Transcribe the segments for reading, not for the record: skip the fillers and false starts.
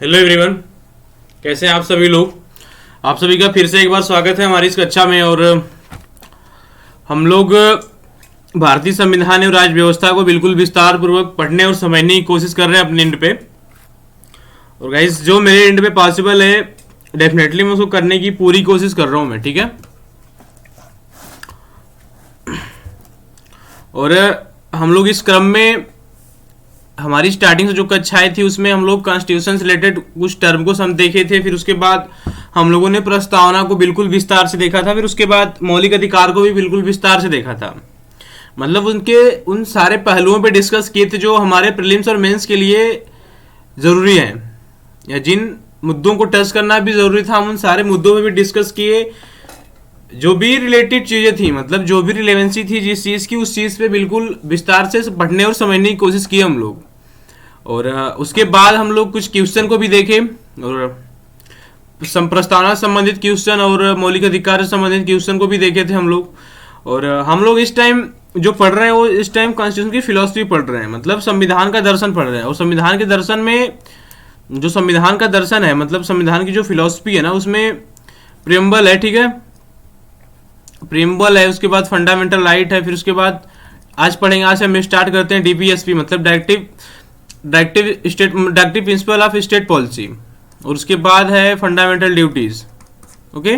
Hello everyone, कैसे हैं आप सभी लोग। आप सभी का फिर से एक बार स्वागत है हमारी इस कक्षा में। और हम लोग भारतीय संविधान और राज्य व्यवस्था को बिल्कुल विस्तार पूर्वक पढ़ने और समझने की कोशिश कर रहे हैं अपने एंड पे। और गाइस, जो मेरे एंड पे पॉसिबल है डेफिनेटली मैं उसको करने की पूरी कोशिश कर रहा हूँ मैं, ठीक है। और हम लोग इस क्रम में हमारी स्टार्टिंग से जो कक्षाएं थी उसमें हम लोग कॉन्स्टिट्यूशन से रिलेटेड कुछ टर्म को हम देखे थे। फिर उसके बाद हम लोगों ने प्रस्तावना को बिल्कुल विस्तार से देखा था। फिर उसके बाद मौलिक अधिकार को भी बिल्कुल विस्तार से देखा था। मतलब उनके उन सारे पहलुओं पे डिस्कस किए थे जो हमारे प्रीलिम्स और मेंस के लिए ज़रूरी हैं, या जिन मुद्दों को टच करना भी ज़रूरी था हम उन सारे मुद्दों पे भी डिस्कस किए। जो भी रिलेटेड चीज़ें थी, मतलब जो भी रिलेवेंसी थी जिस चीज़ की, उस चीज़ पे बिल्कुल विस्तार से पढ़ने और समझने की कोशिश की हम लोग। और उसके बाद हम लोग कुछ क्वेश्चन को भी देखे, और प्रस्तावना से संबंधित क्वेश्चन और मौलिक अधिकार से संबंधित क्वेश्चन को भी देखे थे हम लोग। और हम लोग इस टाइम जो पढ़ रहे हैं वो इस टाइम कॉन्स्टिट्यूशन की फिलॉसफी पढ़ रहे हैं, मतलब संविधान का दर्शन पढ़ रहे हैं। और संविधान के दर्शन में जो संविधान का दर्शन है, मतलब संविधान की जो फिलॉसफी है ना, उसमें प्रियम्बल है, ठीक है, प्रियम्बल है, उसके बाद फंडामेंटल राइट है, फिर उसके बाद आज पढ़ेंगे, आज हम स्टार्ट करते हैं डीपीएसपी, मतलब directive principle of state policy. और उसके बाद है फंडामेंटल ड्यूटीज। ओके,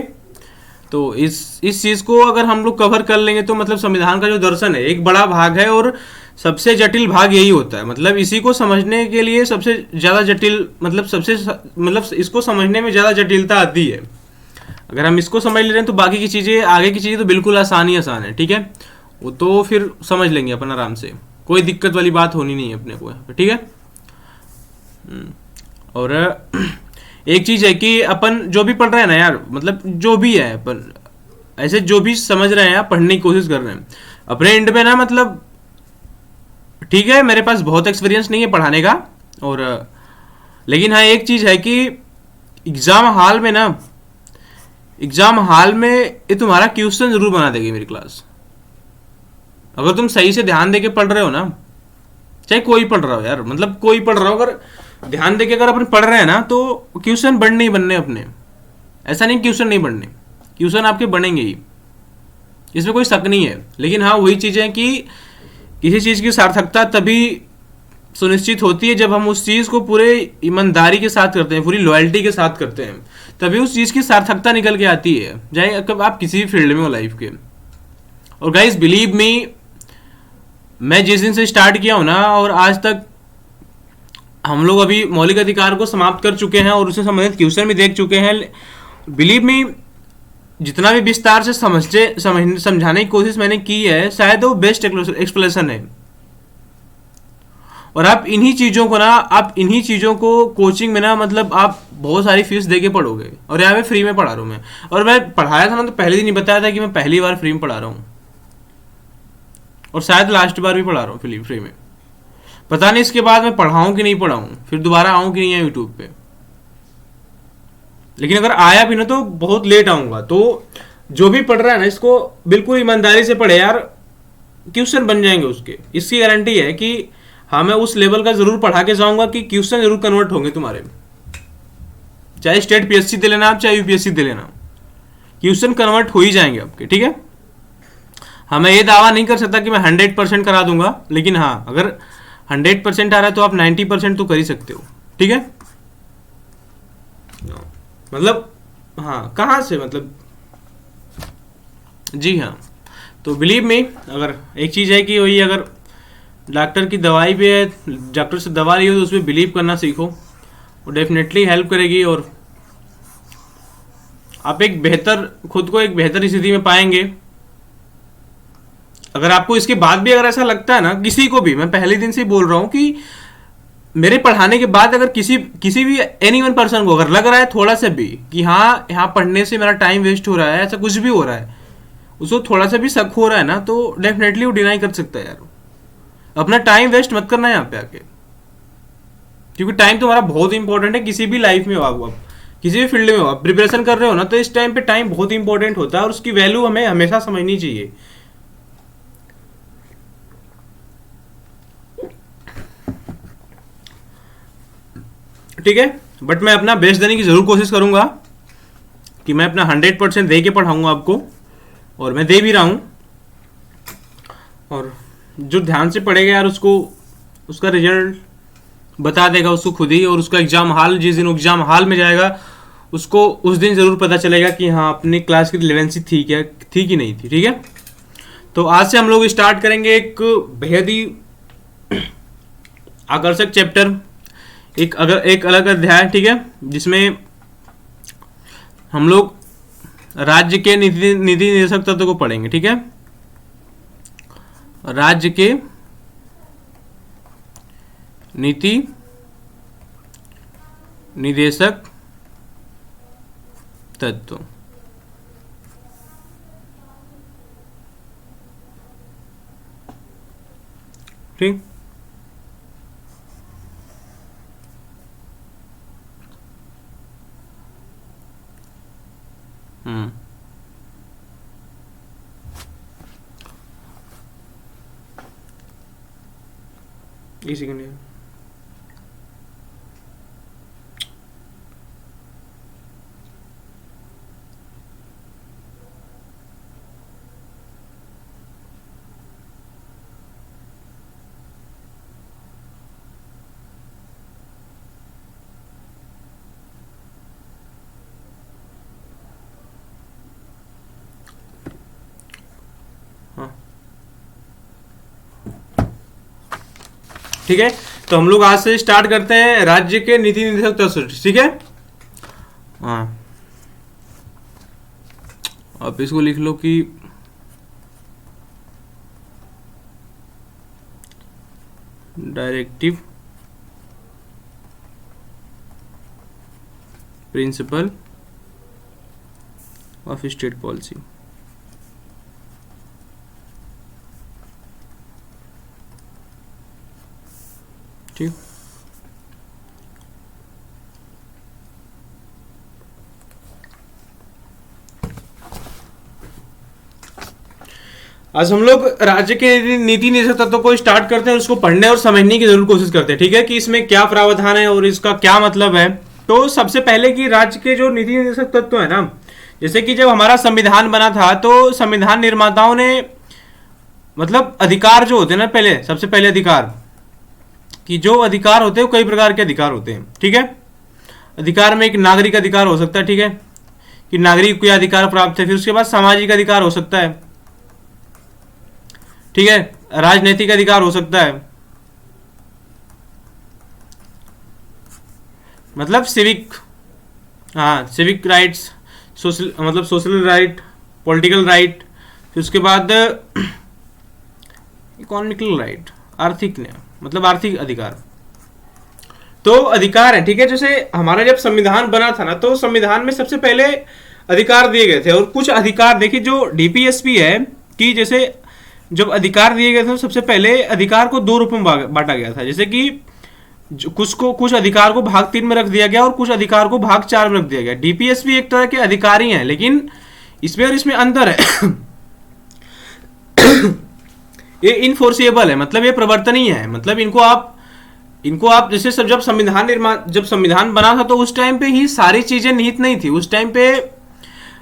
तो इस चीज को अगर हम लोग कवर कर लेंगे तो मतलब संविधान का जो दर्शन है एक बड़ा भाग है, और सबसे जटिल भाग यही होता है। मतलब इसी को समझने के लिए सबसे ज्यादा जटिल, मतलब इसको समझने में ज्यादा जटिलता आती है। अगर हम इसको समझ ले रहे हैं तो बाकी की चीजें, आगे की चीजें तो बिल्कुल आसान है, ठीक है। वो तो फिर समझ लेंगे अपन आराम से, कोई दिक्कत वाली बात होनी नहीं है अपने को यहाँ पे, ठीक है। और एक चीज है कि अपन जो भी पढ़ रहे हैं ना यार, मतलब जो भी है अपन ऐसे जो भी समझ रहे हैं, पढ़ने की कोशिश कर रहे हैं अपने एंड में ना, मतलब ठीक है, मेरे पास बहुत एक्सपीरियंस नहीं है पढ़ाने का। और लेकिन हाँ, एक चीज है कि एग्जाम हाल में ये तुम्हारा क्वेश्चन जरूर बना देगी मेरी क्लास। अगर तुम सही से ध्यान देके पढ़ रहे हो ना, चाहे कोई पढ़ रहा हो यार, मतलब कोई पढ़ रहा हो, अगर ध्यान देके अगर अपन पढ़ रहे हैं ना तो क्वेश्चन बनने ही बनने अपने। ऐसा नहीं क्वेश्चन नहीं बनने, क्वेश्चन आपके बनेंगे ही, इसमें कोई शक नहीं है। लेकिन हाँ, वही चीज है कि किसी चीज की सार्थकता तभी सुनिश्चित होती है जब हम उस चीज को पूरे ईमानदारी के साथ करते हैं, पूरी लॉयल्टी के साथ करते हैं, तभी उस चीज की सार्थकता निकल के आती है, चाहे कब आप किसी भी फील्ड में हो लाइफ के। और गाइस बिलीव मी, मैं जिस दिन से स्टार्ट किया हूं ना और आज तक हम लोग अभी मौलिक अधिकार को समाप्त कर चुके हैं और उससे संबंधित क्वेश्चन भी देख चुके हैं। बिलीव मी, जितना भी विस्तार से समझाने की कोशिश मैंने की है, शायद वो बेस्ट एक्सप्लेनेशन है। और आप इन्हीं चीज़ों को कोचिंग में ना, मतलब आप बहुत सारी फीस दे के पढ़ोगे, और यहाँ पे फ्री में पढ़ा रहा हूँ मैं। और मैं पढ़ाया था ना तो पहले दिन ही बताया था कि मैं पहली बार फ्री में पढ़ा रहा हूँ, और शायद लास्ट बार भी पढ़ा रहा हूँ फ्री में। पता नहीं इसके बाद मैं पढ़ाऊँ कि नहीं पढ़ाऊँ, फिर दोबारा आऊँ कि नहीं है यूट्यूब पे। लेकिन अगर आया भी ना तो बहुत लेट आऊँगा। तो जो भी पढ़ रहा है ना, इसको बिल्कुल ईमानदारी से पढ़े यार, क्वेश्चन बन जाएंगे उसके, इसकी गारंटी है कि हाँ, मैं उस लेवल का जरूर पढ़ा के जाऊंगा कि क्वेश्चन जरूर कन्वर्ट होंगे तुम्हारे। चाहे स्टेट पीएससी दे लेना आप, चाहे यूपीएससी दे लेना, क्वेश्चन कन्वर्ट हो ही जाएंगे आपके, ठीक है। हाँ, मैं ये दावा नहीं कर सकता कि मैं 100% करा दूंगा, लेकिन हाँ, अगर 100% आ रहा है तो आप 90% तो कर ही सकते हो, ठीक है। मतलब हाँ, कहाँ से, मतलब जी हाँ। तो बिलीव मी, अगर एक चीज़ है कि वही, अगर डॉक्टर की दवाई पे है, डॉक्टर से दवा ली हो तो उस पर बिलीव करना सीखो, वो डेफिनेटली हेल्प करेगी, और आप खुद को एक बेहतर स्थिति में पाएंगे। अगर आपको इसके बाद भी अगर ऐसा लगता है ना, किसी को भी, मैं पहले दिन से ही बोल रहा हूँ कि मेरे पढ़ाने के बाद अगर किसी भी एनी वन पर्सन को अगर लग रहा है थोड़ा सा भी कि हाँ, यहाँ पढ़ने से मेरा टाइम वेस्ट हो रहा है, ऐसा कुछ भी हो रहा है, उसको थोड़ा सा भी शक हो रहा है ना, तो डेफिनेटली वो डिनाई कर सकता है यार। अपना टाइम वेस्ट मत करना यहाँ पे आके, क्योंकि टाइम तुम्हारा बहुत इंपॉर्टेंट है। किसी भी लाइफ में हो आप किसी भी फील्ड में हो, आप प्रिपरेशन कर रहे हो ना, तो इस टाइम पे टाइम बहुत इंपॉर्टेंट होता है, और उसकी वैल्यू हमें हमेशा समझनी चाहिए। ठीक है, बट मैं अपना बेस्ट देने की जरूर कोशिश करूंगा कि मैं अपना 100% दे के पढ़ाऊंगा आपको, और मैं दे भी रहा हूं। और जो ध्यान से पढ़ेगा यार उसको उसका रिजल्ट बता देगा उसको खुद ही, और उसका एग्जाम हॉल, जिस दिन एग्जाम हॉल में जाएगा उसको उस दिन जरूर पता चलेगा कि हाँ अपनी क्लास की रिलेवेंसी थी क्या, थी कि नहीं थी। ठीक है, तो आज से हम लोग स्टार्ट करेंगे एक बेहद ही आकर्षक चैप्टर, एक अलग अध्याय, ठीक है, जिसमें हम लोग राज्य के नीति निदेशक तत्व को पढ़ेंगे। ठीक है, राज्य के नीति निदेशक तत्व। ठीक, इसी के ठीक है, तो हम लोग आज से स्टार्ट करते हैं राज्य के नीति निदेशक तत्व। ठीक है, हाँ, आप इसको लिख लो कि directive principle of state policy. ठीक, आज हम लोग राज्य के नीति निदेशक तत्व को स्टार्ट करते हैं, उसको पढ़ने और समझने की जरूर कोशिश करते हैं। ठीक है, कि इसमें क्या प्रावधान है और इसका क्या मतलब है। तो सबसे पहले कि राज्य के जो नीति निदेशक तत्व है ना, जैसे कि जब हमारा संविधान बना था तो संविधान निर्माताओं ने मतलब अधिकार जो होते हैं ना, पहले सबसे पहले अधिकार कि जो अधिकार होते हैं वो कई प्रकार के अधिकार होते हैं। ठीक है, अधिकार में एक नागरिक अधिकार हो सकता है, ठीक है, कि नागरिक को यह अधिकार प्राप्त है। फिर उसके बाद सामाजिक अधिकार हो सकता है, ठीक है, राजनीतिक अधिकार हो सकता है, मतलब सिविक, हाँ सिविक राइट्स, सोशल मतलब सोशल राइट, पॉलिटिकल राइट। फिर उसके बाद इकोनॉमिकल राइट, आर्थिक न्याय मतलब आर्थिक अधिकार। तो अधिकार है, ठीक है, जैसे हमारा जब संविधान बना था ना तो संविधान में सबसे पहले अधिकार दिए गए थे, और कुछ अधिकार देखिए जो डीपीएसपी है कि जैसे जब अधिकार दिए गए थे तो सबसे पहले अधिकार को दो रूपों में बांटा गया था। जैसे कि कुछ अधिकार को भाग 3 में रख दिया गया और कुछ अधिकार को भाग 4 में रख दिया गया। डीपीएसपी एक तरह के अधिकारी हैं, लेकिन इसमें और इसमें अंतर है। ये इनफोर्सेबल है, मतलब ये प्रवर्तनीय है, मतलब इनको आप जैसे सब जब संविधान बना था तो उस टाइम पे ही सारी चीजें निहित नहीं थी। उस टाइम पे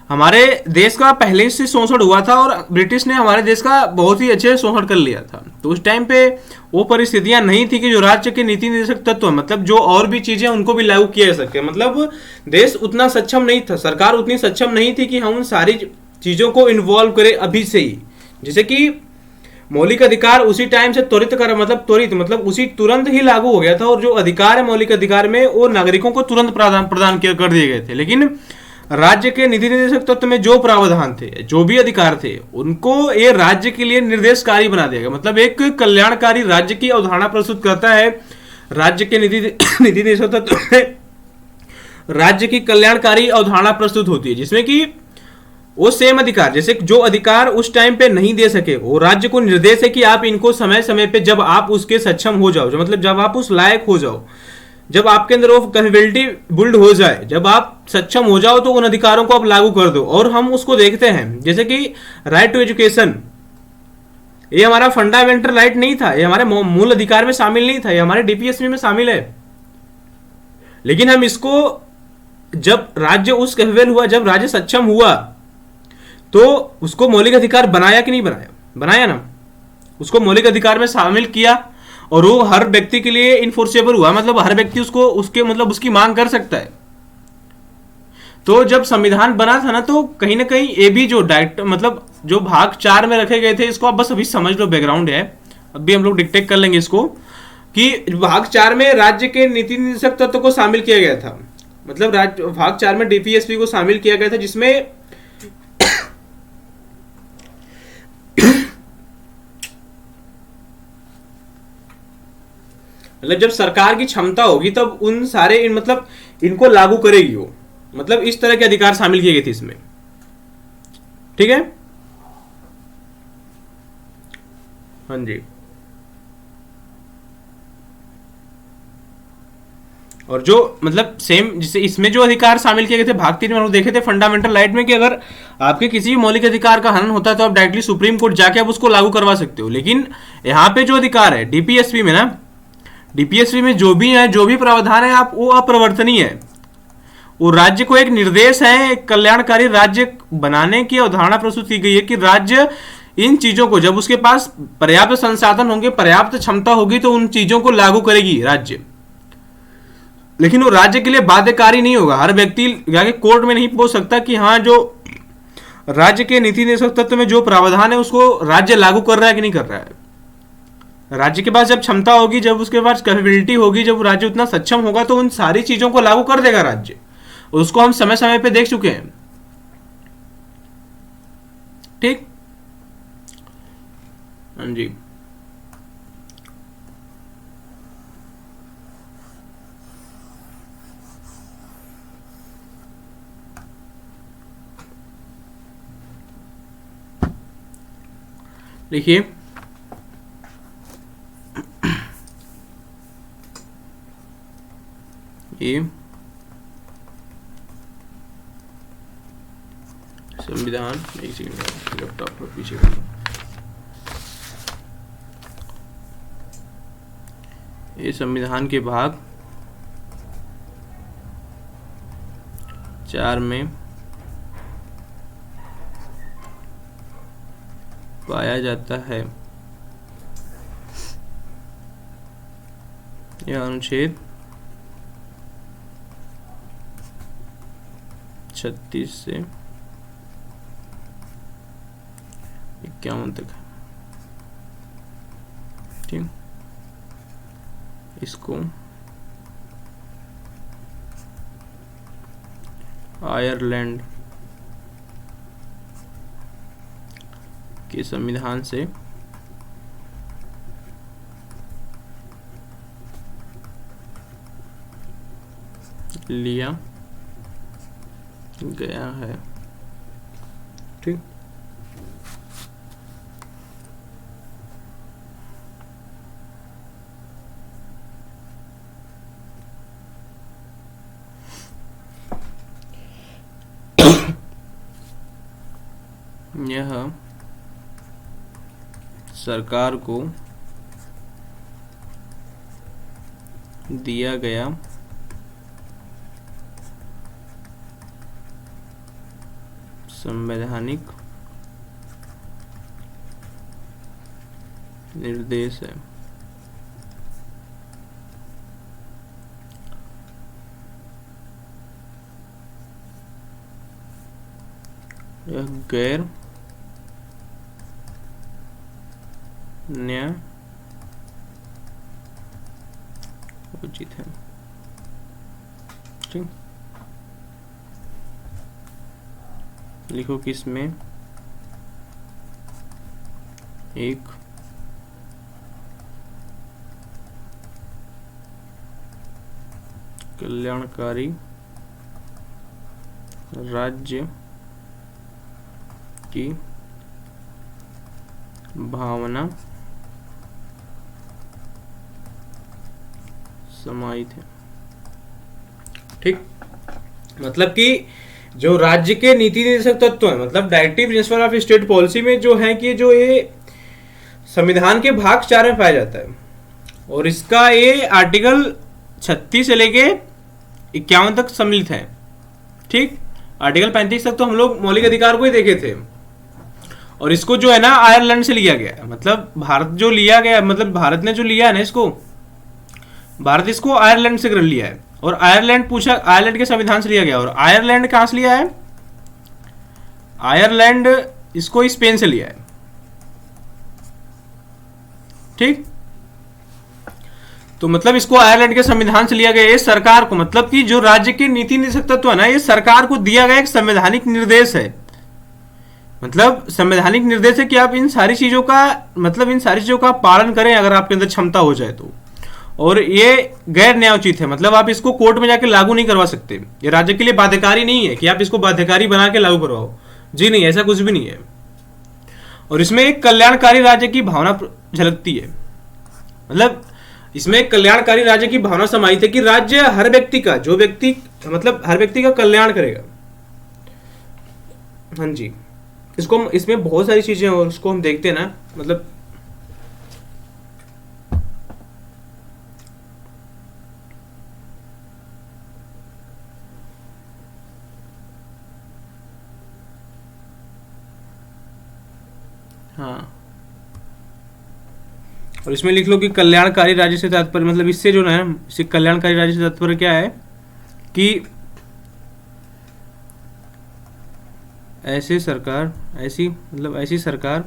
हमारे देश का पहले से शोषण हुआ था और ब्रिटिश ने हमारे देश का बहुत ही अच्छे शोषण कर लिया था। तो उस टाइम पे वो परिस्थितियां नहीं थी कि जो राज्य के नीति निदेशक तत्व मतलब जो और भी चीजें उनको भी लागू किया जा सके। मतलब देश उतना सक्षम नहीं था, सरकार उतनी सक्षम नहीं थी कि हम उन सारी चीजों को इन्वॉल्व करें अभी से ही। जैसे कि मौलिक अधिकार उसी टाइम से त्वरित मतलब उसी तुरंत ही लागू हो गया था, और जो अधिकार है मौलिक अधिकार में वो नागरिकों को तुरंत प्रदान कर दिए गए थे। लेकिन राज्य के नीति निदेशक तत्व में जो प्रावधान थे, जो भी अधिकार थे, उनको ये राज्य के लिए निर्देशकारी बना दिया गया। मतलब एक कल्याणकारी राज्य की अवधारणा प्रस्तुत करता है। राज्य के नीति निदेशक तत्व में राज्य की कल्याणकारी अवधारणा प्रस्तुत होती है, जिसमें कि वो सेम अधिकार, जैसे जो अधिकार उस टाइम पे नहीं दे सके, वो राज्य को निर्देश है कि आप इनको समय समय पे जब आप उसके सक्षम हो जाओ, जो मतलब जब आप उस लायक हो जाओ, जब आपके अंदर वो कैपेबिलिटी बिल्ड हो जाए, जब आप सक्षम हो जाओ, तो उन अधिकारों को आप लागू कर दो। और हम उसको देखते हैं जैसे कि राइट टू एजुकेशन, ये हमारा फंडामेंटल राइट नहीं था, ये हमारे मूल अधिकार में शामिल नहीं था, ये हमारे डीपीएसपी में शामिल है। लेकिन हम इसको, जब राज्य उस कैपेबल हुआ, जब राज्य सक्षम हुआ, तो उसको मौलिक अधिकार बनाया कि नहीं बनाया? बनाया ना, उसको मौलिक अधिकार में शामिल किया, और वो हर व्यक्ति के लिए इनफोर्सेबल हुआ, मतलब हर व्यक्ति उसको उसके मतलब उसकी मांग कर सकता है। तो जब संविधान बना था ना, तो कहीं ना कहीं ये भी जो डायरेक्ट मतलब जो भाग 4 में रखे गए थे, इसको आप बस अभी समझ लो, बैकग्राउंड है, अभी हम लोग डिटेक्ट कर लेंगे इसको, कि भाग 4 में राज्य के नीति निर्देशक तत्व को शामिल किया गया था। मतलब भाग 4 में डीपीएसपी को शामिल किया गया था, जिसमें मतलब जब सरकार की क्षमता होगी तब उन सारे मतलब इनको लागू करेगी वो, मतलब इस तरह के अधिकार शामिल किए गए थे इसमें। ठीक है, हाँ जी। और जो मतलब सेम जिसे इसमें जो अधिकार शामिल किए गए थे भाग 3 में हम लोग देखे थे फंडामेंटल राइट में, कि अगर आपके किसी भी मौलिक अधिकार का हनन होता है तो आप डायरेक्टली सुप्रीम कोर्ट जाके आप उसको लागू करवा सकते हो। लेकिन यहाँ पे जो अधिकार है डीपीएसपी में ना, डीपीएसपी में जो भी है, जो भी प्रावधान है, आप वो अप्रवर्तनीय है। वो राज्य को एक निर्देश है, एक कल्याणकारी राज्य बनाने की अवधारणा प्रस्तुत की गई है कि राज्य इन चीजों को, जब उसके पास पर्याप्त संसाधन होंगे, पर्याप्त क्षमता होगी, तो उन चीजों को लागू करेगी राज्य। लेकिन वो राज्य के लिए बाध्यकारी नहीं होगा। हर व्यक्ति जाके कोर्ट में नहीं पहुंच सकता कि हाँ, जो राज्य के नीति निर्देशक तत्व में जो प्रावधान है उसको राज्य लागू कर रहा है कि नहीं कर रहा है। राज्य के पास जब क्षमता होगी, जब उसके पास कैपेबिलिटी होगी, जब राज्य उतना सक्षम होगा, तो उन सारी चीजों को लागू कर देगा राज्य। उसको हम समय समय पे देख चुके हैं। ठीक, हाँ जी। देखिए, ये संविधान, एक सेकंड लैपटॉप पर पीछे करना, ये संविधान के भाग 4 में पाया जाता है। यह अनुच्छेद 36 से 51 तक है। ठीक, इसको आयरलैंड के संविधान से लिया गया है। ठीक, यह सरकार को दिया गया संवैधानिक निर्देश है। यह गैर न्याय उचित है। ठीक, लिखो कि इसमें एक कल्याणकारी राज्य की भावना समाहित है। ठीक, मतलब कि जो राज्य के नीति निर्देशक तत्व है, मतलब directive principle of state policy में जो है कि जो ये संविधान के भाग 4 में पाया जाता है, और इसका ये आर्टिकल 36 से लेके 51 तक सम्मिलित है। ठीक, आर्टिकल 35 तक तो हम लोग मौलिक अधिकार को ही देखे थे, और इसको जो है ना आयरलैंड से लिया गया, मतलब भारत जो लिया गया, मतलब भारत ने जो लिया है ना इसको, भारत इसको आयरलैंड से ग्रहण लिया है। और आयरलैंड पूछा, आयरलैंड के संविधान से लिया गया। और आयरलैंड कहां से लिया है? आयरलैंड इसको स्पेन से लिया है। ठीक, तो मतलब इसको आयरलैंड के संविधान से लिया गया। ये सरकार को, मतलब कि जो राज्य के नीति निदेशक तत्व है ना, ये सरकार को दिया गया एक संवैधानिक निर्देश है। मतलब संवैधानिक निर्देश है कि आप इन सारी चीजों का, मतलब इन सारी चीजों का पालन करें अगर आपके अंदर क्षमता हो जाए तो। और ये गैर न्यायोचित है, मतलब आप इसको कोर्ट में जाके लागू नहीं करवा सकते। ये राज्य के लिए बाध्यकारी नहीं है कि आप इसको बाध्यकारी बना के लागू करवाओ, जी नहीं, ऐसा कुछ भी नहीं है। और इसमें एक कल्याणकारी राज्य की भावना झलकती है, मतलब इसमें एक कल्याणकारी राज्य की भावना समाहित है कि राज्य हर व्यक्ति का, जो व्यक्ति, मतलब हर व्यक्ति का कल्याण करेगा। हाँ जी, इसको, इसमें बहुत सारी चीजें हैं और उसको हम देखते हैं ना, मतलब हाँ, और इसमें लिख लो कि कल्याणकारी राज्य से तात्पर्य, मतलब इससे जो है ना, इससे कल्याणकारी राज्य से तात्पर्य क्या है कि ऐसी सरकार, ऐसी, मतलब ऐसी सरकार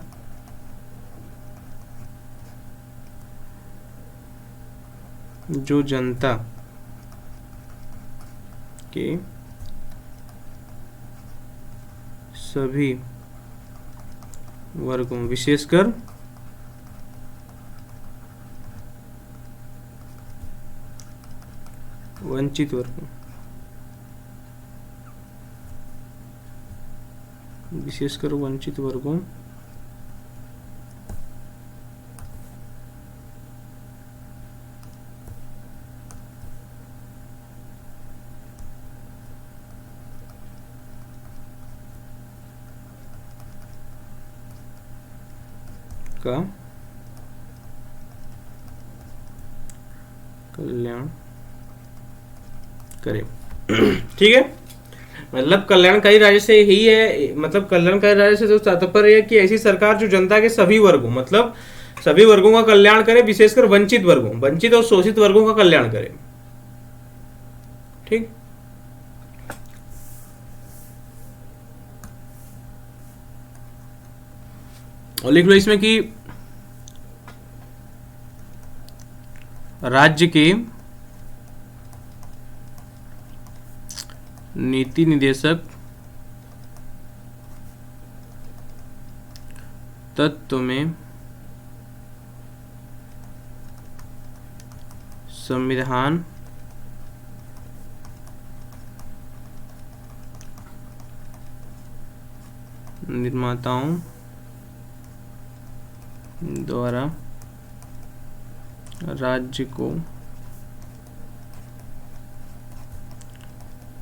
जो जनता के सभी वर्गों, विशेषकर वंचित वर्गों, विशेषकर वंचित वर्गों का कल्याण करे। ठीक है, मतलब कल्याणकारी राज्य से ही है, मतलब कल्याणकारी राज्य से जो तात्पर्य है कि ऐसी सरकार जो जनता के सभी वर्गों, मतलब सभी वर्गों का कल्याण करे, विशेषकर वंचित वर्गों, वंचित और शोषित वर्गों का कल्याण करे। ठीक, और लिख लो इसमें कि राज्य के नीति निदेशक तत्व में संविधान निर्माताओं द्वारा राज्य को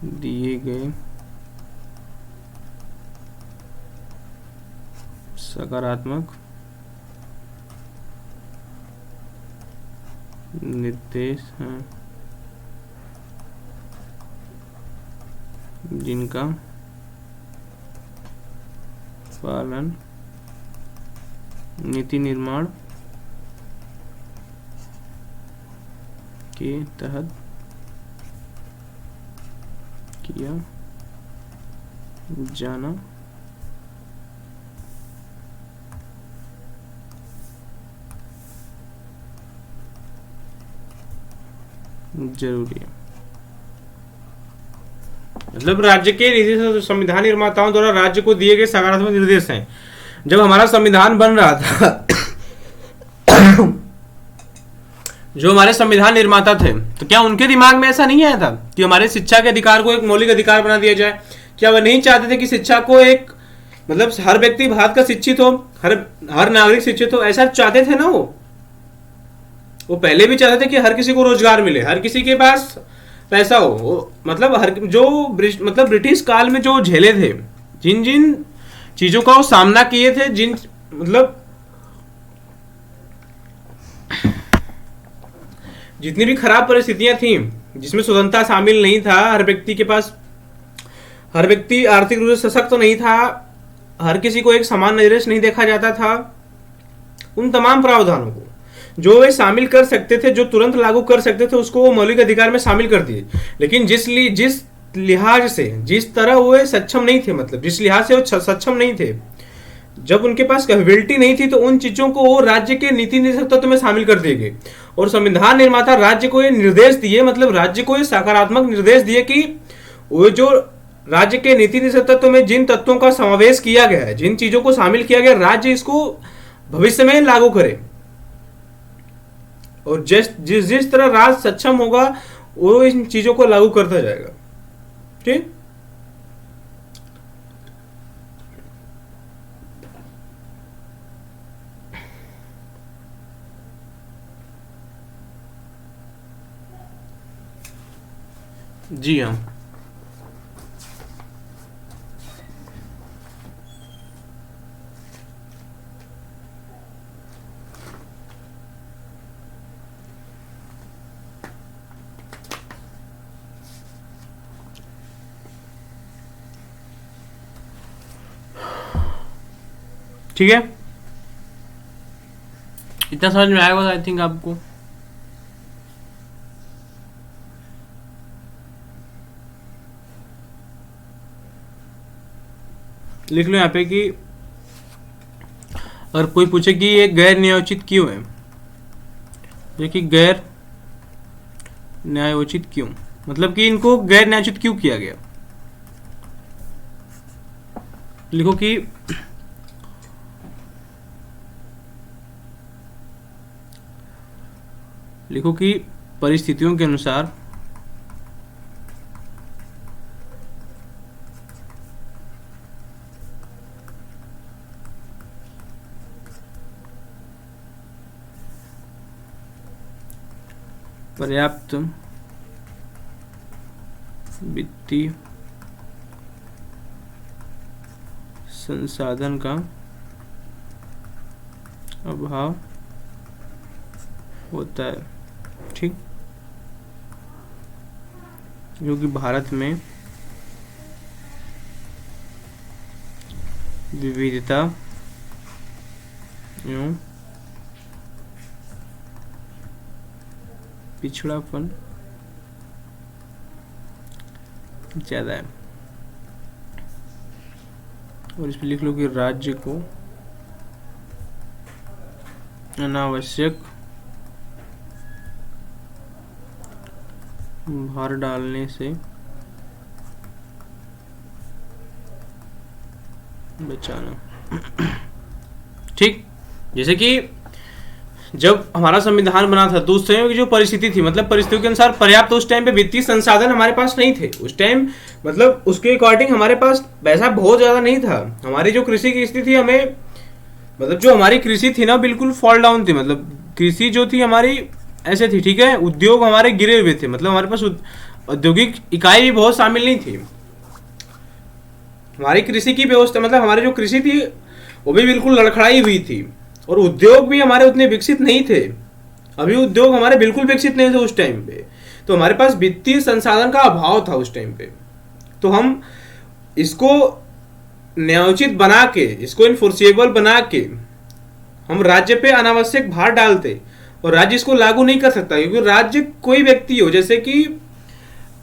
दिए गए सकारात्मक निर्देश हैं, जिनका पालन नीति निर्माण के तहत किया जाना जरूरी है। मतलब राज्य के निर्देश संविधान निर्माताओं द्वारा राज्य को दिए गए सकारात्मक निर्देश हैं। जब हमारा संविधान बन रहा था जो हमारे संविधान निर्माता थे, तो क्या उनके दिमाग में ऐसा नहीं आया था कि हमारे शिक्षा के अधिकार को एक मौलिक अधिकार बना दिया जाए? क्या वह नहीं चाहते थे कि शिक्षा को एक, मतलब हर व्यक्ति भारत का शिक्षित हो, हर नागरिक शिक्षित हो? ऐसा चाहते थे ना वो पहले भी चाहते थे कि हर किसी को रोजगार मिले, हर किसी के पास पैसा हो, मतलब हर जो मतलब ब्रिटिश काल में जो झेले थे, जिन जिन चीजों का वो सामना किए थे, जिन मतलब जितनी भी खराब परिस्थितियां थी जिसमें स्वतंत्रता शामिल नहीं था, हर व्यक्ति आर्थिक रूप से सशक्त तो नहीं था, हर किसी को एक समान नजरिए से नहीं देखा जाता था, उन तमाम प्रावधानों को जो वे शामिल कर सकते थे, जो तुरंत लागू कर सकते थे, उसको वो मौलिक अधिकार में शामिल कर दिए। लेकिन जिस लिहाज से, जिस तरह वो सक्षम नहीं थे, मतलब जिस लिहाज से वो सक्षम नहीं थे, जब उनके पास कैपेबिलिटी नहीं थी, तो उन चीजों को वो राज्य के नीति निर्देशक तत्व में शामिल कर दिए गए। और संविधान निर्माता राज्य को ये निर्देश दिए, मतलब राज्य को ये सकारात्मक निर्देश दिए कि वो जो राज्य के नीति निर्देशक तत्व में जिन तत्वों का समावेश किया गया है, जिन चीजों को शामिल किया गया, राज्य इसको भविष्य में लागू करे। और जिस तरह राज्य सक्षम होगा वो इन चीजों को लागू करता जाएगा। ठीक, जी हाँ, ठीक है, इतना समझ में आएगा आई थिंक आपको। लिख लो यहाँ पे कि अगर कोई पूछे कि ये गैर न्यायोचित क्यों है, देखिए गैर न्यायोचित क्यों, मतलब कि इनको गैर न्यायोचित क्यों किया गया। लिखो कि परिस्थितियों के अनुसार पर्याप्त वित्तीय संसाधन का अभाव होता है। ठीक, क्योंकि भारत में विविधता एवं पिछड़ापन ज्यादा है। और इस पे लिख लो कि राज्य को अनावश्यक भार डालने से बचाना। ठीक, जैसे कि जब हमारा संविधान बना था तो उस समय की जो परिस्थिति थी, मतलब परिस्थितियों के अनुसार पर्याप्त उस टाइम पे वित्तीय संसाधन हमारे पास नहीं थे। उस टाइम मतलब उसके अकॉर्डिंग हमारे पास पैसा बहुत ज्यादा नहीं था। हमारी जो कृषि की स्थिति थी, हमें मतलब जो हमारी कृषि थी ना बिल्कुल फॉल डाउन थी, मतलब कृषि जो थी हमारी ऐसे थी। ठीक है, उद्योग हमारे गिरे हुए थे, मतलब हमारे पास औद्योगिक इकाई भी बहुत शामिल नहीं थी। हमारी कृषि की व्यवस्था, मतलब हमारी जो कृषि थी वो भी बिल्कुल लड़खड़ाई हुई थी, और उद्योग भी हमारे उतने विकसित नहीं थे। अभी उद्योग हमारे बिल्कुल विकसित नहीं थे उस टाइम पे, तो हमारे पास वित्तीय संसाधन का अभाव था उस टाइम पे। तो हम इसको न्यायोचित बना के, इसको इन्फोर्सेबल बना के हम राज्य पे अनावश्यक भार डालते, और राज्य इसको लागू नहीं कर सकता, क्योंकि राज्य कोई व्यक्ति हो, जैसे कि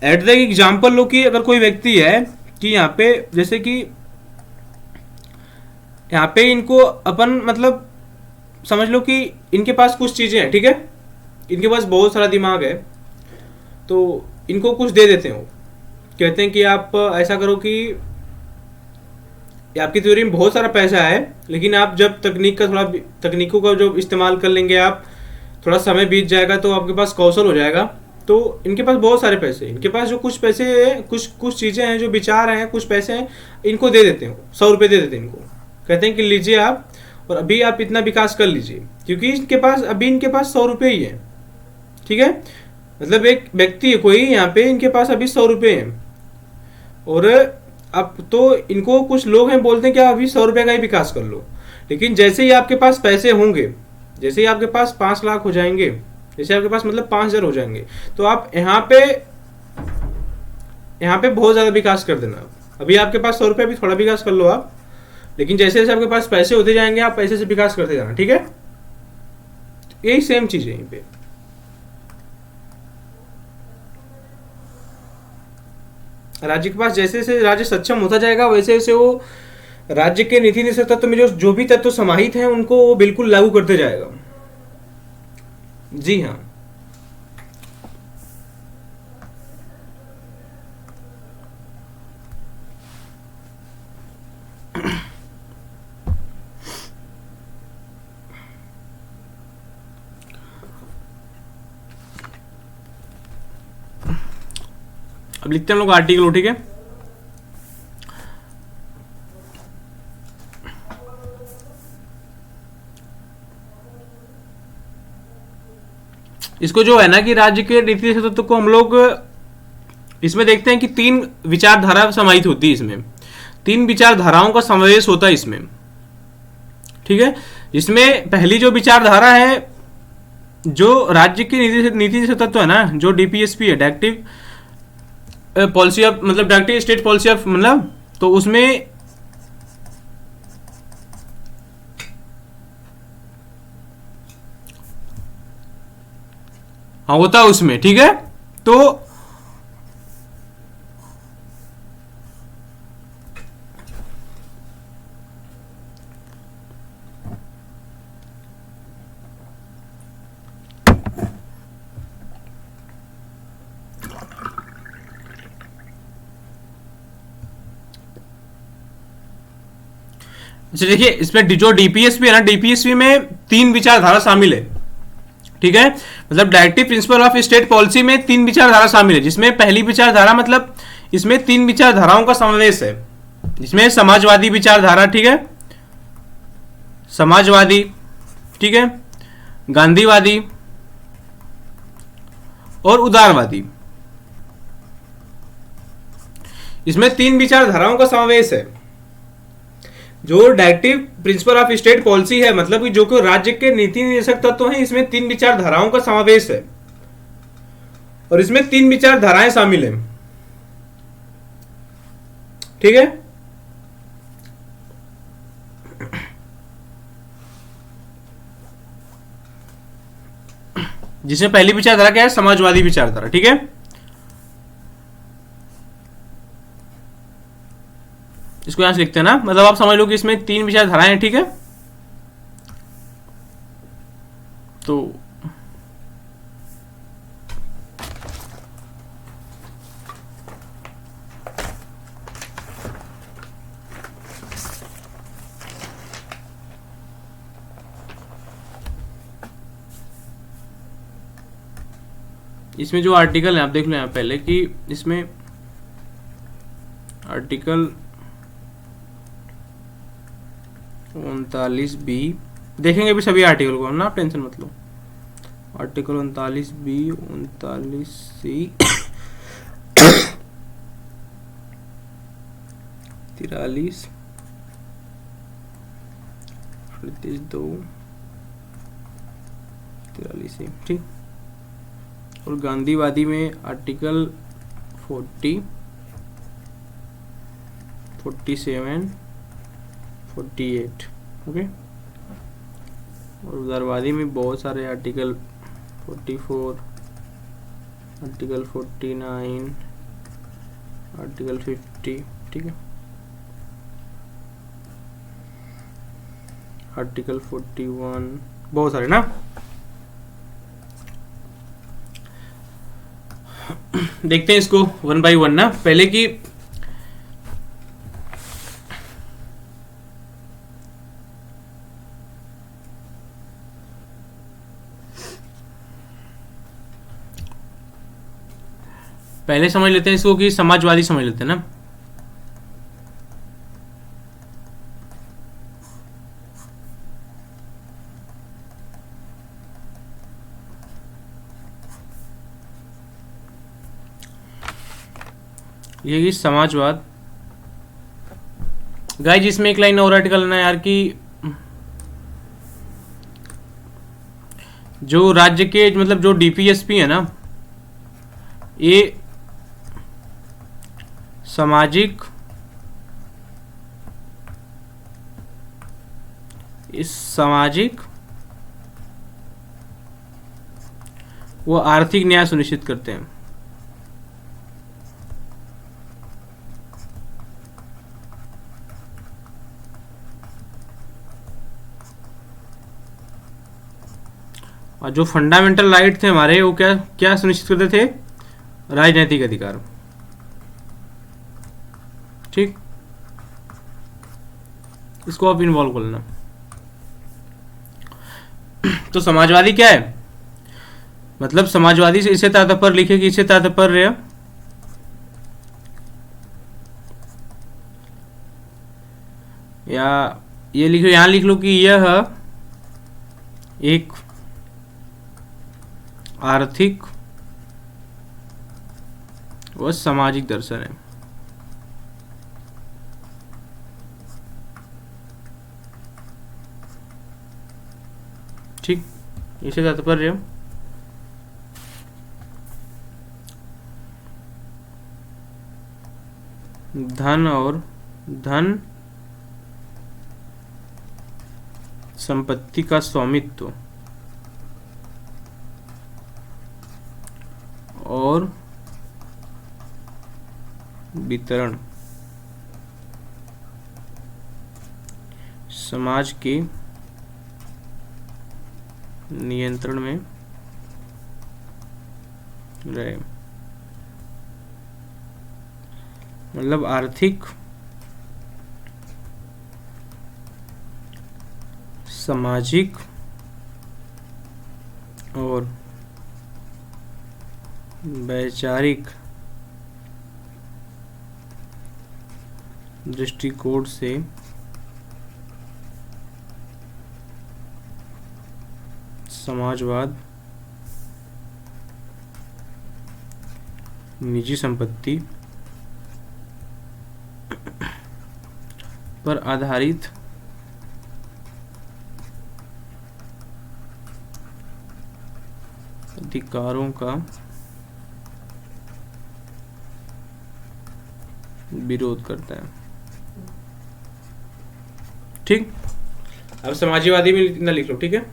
एट द एग्जाम्पल लो कि अगर कोई व्यक्ति है कि यहाँ पे, जैसे कि यहाँ पे इनको अपन मतलब समझ लो कि इनके पास कुछ चीजें हैं। ठीक है, इनके पास बहुत सारा दिमाग है, तो इनको कुछ दे देते हो, कहते हैं कि आप ऐसा करो कि आपकी थ्योरी में बहुत सारा पैसा है, लेकिन आप जब तकनीकों का जो इस्तेमाल कर लेंगे, आप थोड़ा समय बीत जाएगा तो आपके पास कौशल हो जाएगा। तो इनके पास बहुत सारे पैसे, इनके पास जो कुछ पैसे हैं, कुछ चीजें हैं, जो विचार हैं, कुछ पैसे हैं, इनको दे देते हैं, 100 रुपये दे देते हैं इनको, कहते हैं कि लीजिए आप, और अभी आप इतना विकास कर लीजिए, क्योंकि इनके पास 100 रुपये ही है। ठीक है, मतलब एक व्यक्ति है कोई यहाँ पे, इनके पास अभी 100 रुपये हैं, और अब तो इनको कुछ लोग हैं बोलते हैं कि आप अभी 100 रुपये का ही विकास कर लो। लेकिन जैसे ही आपके पास पैसे होंगे, जैसे ही आपके पास 5 लाख हो जाएंगे, जैसे आपके पास मतलब 5,000 हो जाएंगे, तो आप यहाँ पे बहुत ज़्यादा विकास कर देना। अभी आपके पास 100 रुपये, अभी थोड़ा विकास कर लो आप, लेकिन जैसे जैसे आपके पास पैसे होते जाएंगे आप पैसे से विकास करते जाना, ठीक है। यही सेम चीज़ है यहीं पे। राज्य के पास जैसे जैसे राज्य सक्षम होता जाएगा वैसे वैसे वो राज्य के नीति निषेध तत्व में जो भी तत्व समाहित हैं उनको वो बिल्कुल लागू करते जाएगा। जी हाँ। अब लिखते हैं हम लोग आर्टिकल, ठीक है। इसको जो है ना कि राज्य के नीति निषेध तत्व को हम लोग इसमें देखते हैं कि 3 विचारधारा समाहित होती है इसमें, 3 विचारधाराओं का समावेश होता है इसमें, ठीक है। इसमें पहली जो विचारधारा है, जो राज्य के नीति निषेध तत्व है ना, जो डीपीएसपी है, डायरेक्टिव पॉलिसी ऑफ, मतलब डायरेक्टिव स्टेट पॉलिसी ऑफ, मतलब तो उसमें हाँ होता है उसमें, ठीक है। तो देखिए इसमें जो डीपीएसपी है ना, डीपीएसपी में 3 विचारधारा शामिल है, ठीक है। मतलब directive principle of state policy में 3 विचारधारा शामिल है, जिसमें पहली विचारधारा मतलब इसमें 3 विचारधाराओं का समावेश है। इसमें समाजवादी विचारधारा, ठीक है, समाजवादी, ठीक है, गांधीवादी और उदारवादी, इसमें 3 विचारधाराओं का समावेश है। जो directive principle of state policy है, मतलब कि जो कि राज्य के नीति निर्देशक तत्व हैं, इसमें 3 विचारधाराओं का समावेश है और इसमें 3 विचारधाराएं शामिल हैं, ठीक है। जिसमें पहली विचारधारा क्या है, समाजवादी विचारधारा, ठीक है। इसको यहां से लिखते हैं ना, मतलब आप समझ लो कि इसमें 3 विचारधाराएं हैं, ठीक है। तो इसमें जो आर्टिकल है आप देख लो यहाँ पहले कि इसमें आर्टिकल 39B देखेंगे अभी सभी आर्टिकल को, ना आप टेंशन मत लो। आर्टिकल 39B, 39C, 43, 2, 43, ठीक। और गांधीवादी में आर्टिकल 40, 47, 48, ओके। और उदारवादी में बहुत सारे आर्टिकल 44, आर्टिकल 49, आर्टिकल 50, ठीक है, आर्टिकल 41, बहुत सारे ना। देखते हैं इसको 1 by 1 ना, पहले की पहले समझ लेते हैं इसको कि समाजवादी समझ लेते हैं ना। ये कि समाजवाद, गाइस इसमें एक लाइन और आर्टिकल ना यार कि जो राज्य के मतलब जो डीपीएसपी है ना, ये सामाजिक, इस सामाजिक व आर्थिक न्याय सुनिश्चित करते हैं। और जो फंडामेंटल राइट थे हमारे, वो क्या क्या सुनिश्चित करते थे? राजनैतिक अधिकार। ठीक, इसको आप इन्वॉल्व कर लेना। तो समाजवादी क्या है? मतलब समाजवादी से इसे तात्पर्य लिखे कि इसे तात्पर्य या ये लिखो, यहां लिख लो कि यह एक आर्थिक व सामाजिक दर्शन है। ठीक, इसे तात्पर्य धन और धन संपत्ति का स्वामित्व और वितरण समाज के नियंत्रण में रहे। मतलब आर्थिक, सामाजिक और वैचारिक दृष्टिकोण से समाजवाद निजी संपत्ति पर आधारित अधिकारों का विरोध करता है। ठीक, अब समाजवादी में इतना लिख लो। ठीक है,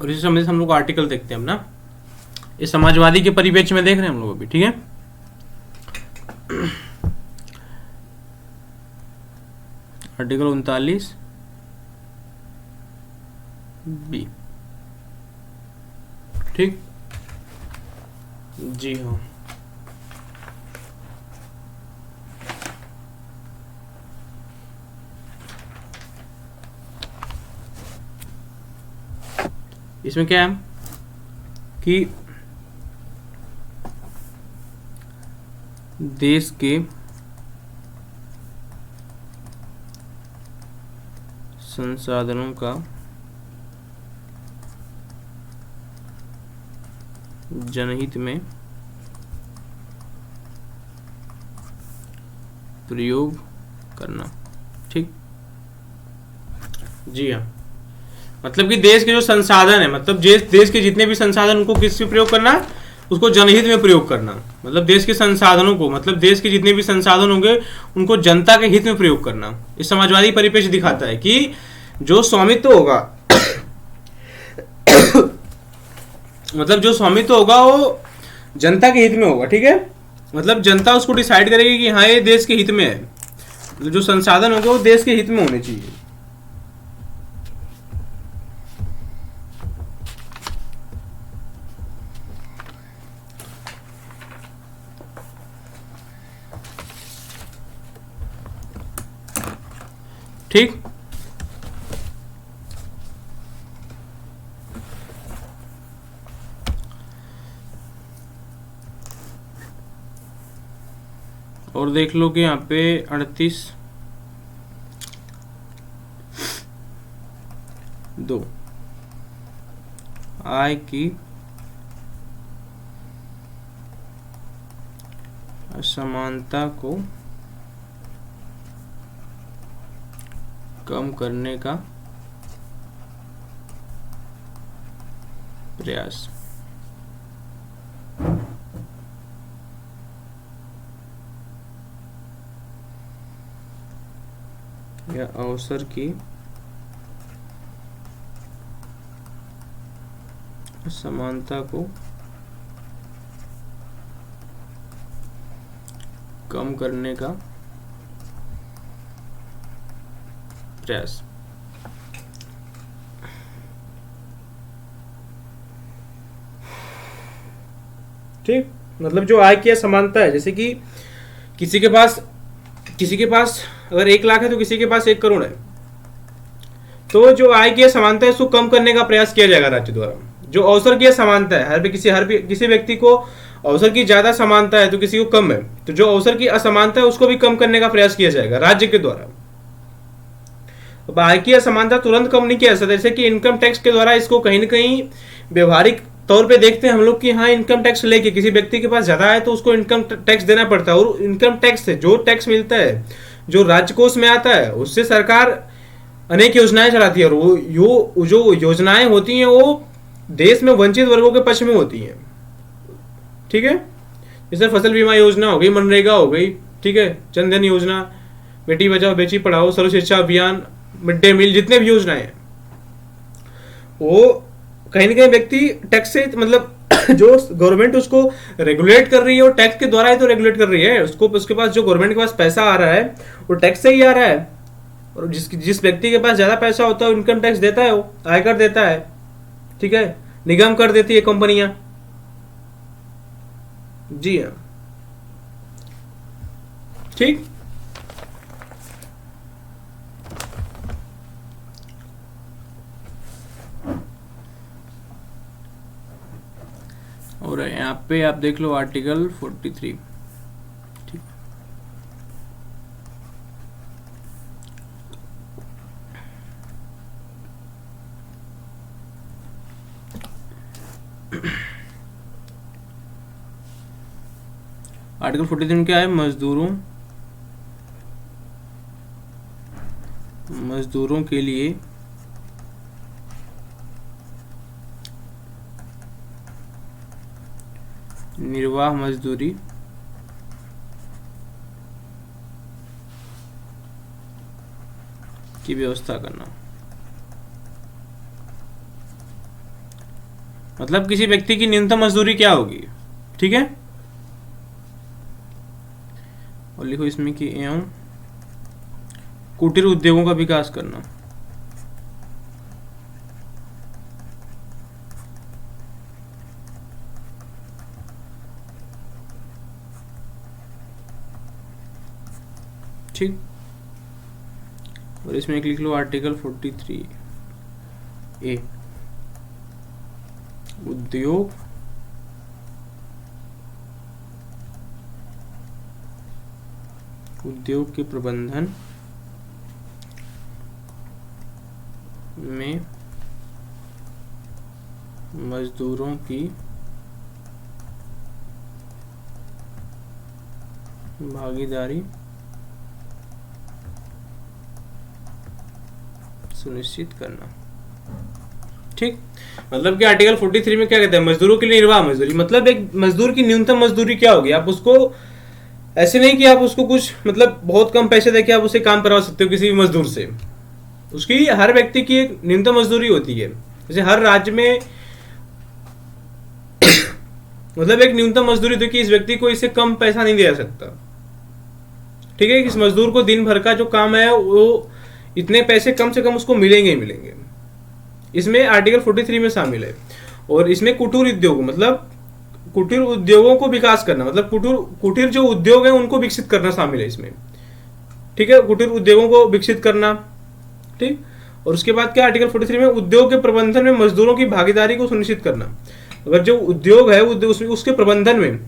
और इसी संबंधित हम लोग आर्टिकल देखते हैं हम ना, इस समाजवादी के परिप्रेक्ष्य में देख रहे हैं हम लोग अभी। ठीक है, आर्टिकल 39 बी। ठीक, जी हाँ, इसमें क्या है कि देश के संसाधनों का जनहित में प्रयोग करना। ठीक, जी हाँ, मतलब कि देश के जो संसाधन है, मतलब देश के जितने भी संसाधन, उनको किस में प्रयोग करना? उसको जनहित में प्रयोग करना। मतलब देश के संसाधनों को, मतलब देश के जितने भी संसाधन होंगे उनको जनता के हित में प्रयोग करना। इस समाजवादी परिप्रेक्ष्य दिखाता है कि जो स्वामित्व होगा मतलब जो स्वामित्व होगा वो जनता के हित में होगा। ठीक है, मतलब जनता उसको डिसाइड करेगी कि हाँ ये देश के हित में है। मतलब जो संसाधन होंगे वो देश के हित में होने चाहिए। ठीक, और देख लो कि यहाँ पे 38(2) आय की असमानता को कम करने का प्रयास। या अवसर की असमानता को कम करने का प्रयास। ठीक, मतलब जो आय की असमानता है, जैसे कि किसी के पास अगर 1 लाख है तो किसी के पास 1 करोड़ है, तो जो आय की असमानता है उसको कम करने का प्रयास किया जाएगा राज्य द्वारा। जो अवसर की असमानता है, किसी व्यक्ति को अवसर की ज्यादा समानता है तो किसी को कम है, तो जो अवसर की असमानता है उसको भी कम करने का प्रयास किया जाएगा राज्य के द्वारा। अब आय की असमानता तुरंत कम नहीं किया जा सकता, जैसे कि इनकम टैक्स के द्वारा इसको कहीं ना कहीं व्यवहारिक तौर पे देखते हैं हम लोग कि हाँ, इनकम टैक्स लेके किसी व्यक्ति के पास ज्यादा है तो उसको इनकम टैक्स देना पड़ता है, और इनकम टैक्स से जो टैक्स मिलता है, जो राजकोष में आता है, उससे सरकार अनेक योजनाएं चलाती है, और वो जो योजनाएं होती हैं वो देश में वंचित वर्गों के पक्ष में होती हैं। ठीक है, जैसे फसल बीमा योजना हो गई, मनरेगा हो गई, ठीक है, जन धन योजना, बेटी बचाओ बेटी पढ़ाओ, सर्व शिक्षा अभियान, मिड डे मील, जितने भी योजनाएं हैं वो कहीं ना कहीं व्यक्ति टैक्स से, मतलब जो गवर्नमेंट उसको रेगुलेट कर रही है, और टैक्स के द्वारा ही तो रेगुलेट कर रही है उसको। उसके पास जो गवर्नमेंट के पास पैसा आ रहा है वो टैक्स से ही आ रहा है, और जिस व्यक्ति के पास ज्यादा पैसा होता है वो इनकम टैक्स देता है, वो आयकर देता है। ठीक है, निगम कर देती है कंपनियां। जी हाँ, ठीक। और यहाँ पे आप देख लो आर्टिकल 43। ठीक, आर्टिकल 43 में क्या है? मजदूरों के लिए निर्वाह मजदूरी की व्यवस्था करना। मतलब किसी व्यक्ति की न्यूनतम मजदूरी क्या होगी, ठीक है, और लिखो इसमें कि एवं कुटीर उद्योगों का विकास करना। ठीक, और इसमें एक लिख लो आर्टिकल 43A, उद्योग के प्रबंधन में मजदूरों की भागीदारी सुनिश्चित करना। ठीक, मतलब कि आर्टिकल 43 में क्या कहते हैं? मजदूरों के लिए निर्वाह मजदूरी, मतलब एक मजदूर की न्यूनतम मजदूरी क्या होगी। आप उसको ऐसे नहीं कि आप उसको कुछ मतलब बहुत कम पैसे देके आप उसे काम करवा सकते हो किसी भी मजदूर से। उसकी हर व्यक्ति की एक न्यूनतम मजदूरी होती है, जैसे हर राज्य में मतलब एक न्यूनतम मजदूरी होती है कि इस व्यक्ति को इससे कम पैसा नहीं दिया सकता। ठीक है, इस मजदूर को दिन भर का जो काम है वो इतने पैसे कम से कम उसको मिलेंगे ही मिलेंगे। इसमें आर्टिकल 43 में शामिल है। और इसमें कुटीर उद्योग, मतलब कुटीर उद्योगों को विकास करना, मतलब कुटीर जो उद्योग है उनको विकसित करना शामिल है इसमें। ठीक है, कुटीर उद्योगों को विकसित करना। ठीक, और उसके बाद क्या आर्टिकल 43 में उद्योग के प्रबंधन में मजदूरों की भागीदारी को सुनिश्चित करना। अगर जो उद्योग है उसके प्रबंधन में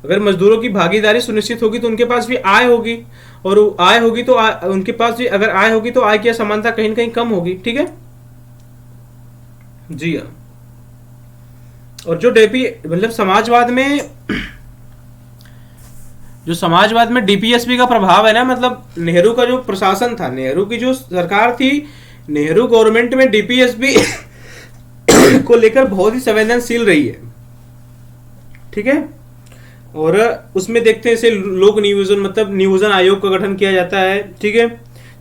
अगर मजदूरों की भागीदारी सुनिश्चित होगी तो उनके पास भी आय होगी, और आय होगी तो उनके पास भी अगर आय होगी तो आय की असमानता कहीं ना कहीं कम होगी। ठीक है जी हाँ। और जो डेपी मतलब समाजवाद में डीपीएसपी का प्रभाव है ना, मतलब नेहरू का जो प्रशासन था, नेहरू की जो सरकार थी, नेहरू गवर्नमेंट में डीपीएसपी को लेकर बहुत ही संवेदनशील रही है। ठीक है, और उसमें देखते हैं इसे लोक नियोजन मतलब नियोजन आयोग का गठन किया जाता है। ठीक है,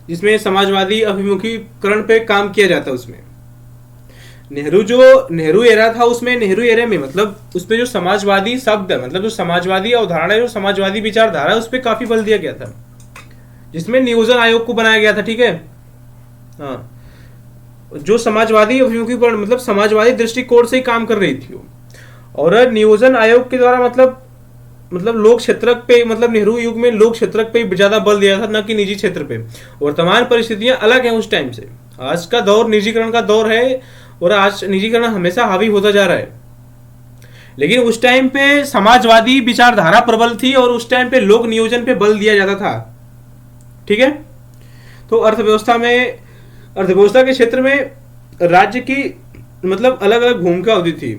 जिसमें समाजवादी अभिमुखीकरण पे काम किया जाता है। उसमें नेहरू एरा था, उसमें नेहरू एरा में मतलब उसमें जो समाजवादी शब्द है, मतलब जो समाजवादी अवधारणा, जो समाजवादी विचारधारा है, उस पर काफी बल दिया गया था, जिसमें नियोजन आयोग को बनाया गया था। ठीक है हाँ, जो समाजवादी अभिमुखीकरण मतलब समाजवादी दृष्टिकोण से ही काम कर रही थी वो। और नियोजन आयोग के द्वारा मतलब लोक क्षेत्रक पे, मतलब नेहरू युग में लोक क्षेत्रक पे ज्यादा बल दिया था, न कि निजी क्षेत्र पे। वर्तमान परिस्थितियां अलग हैं उस टाइम से। आज का दौर निजीकरण का दौर है, और आज निजीकरण हमेशा हावी होता जा रहा है, लेकिन उस टाइम पे समाजवादी विचारधारा प्रबल थी, और उस टाइम पे लोक नियोजन पे बल दिया जाता था। ठीक है, तो अर्थव्यवस्था के क्षेत्र में राज्य की मतलब अलग अलग भूमिका होती थी।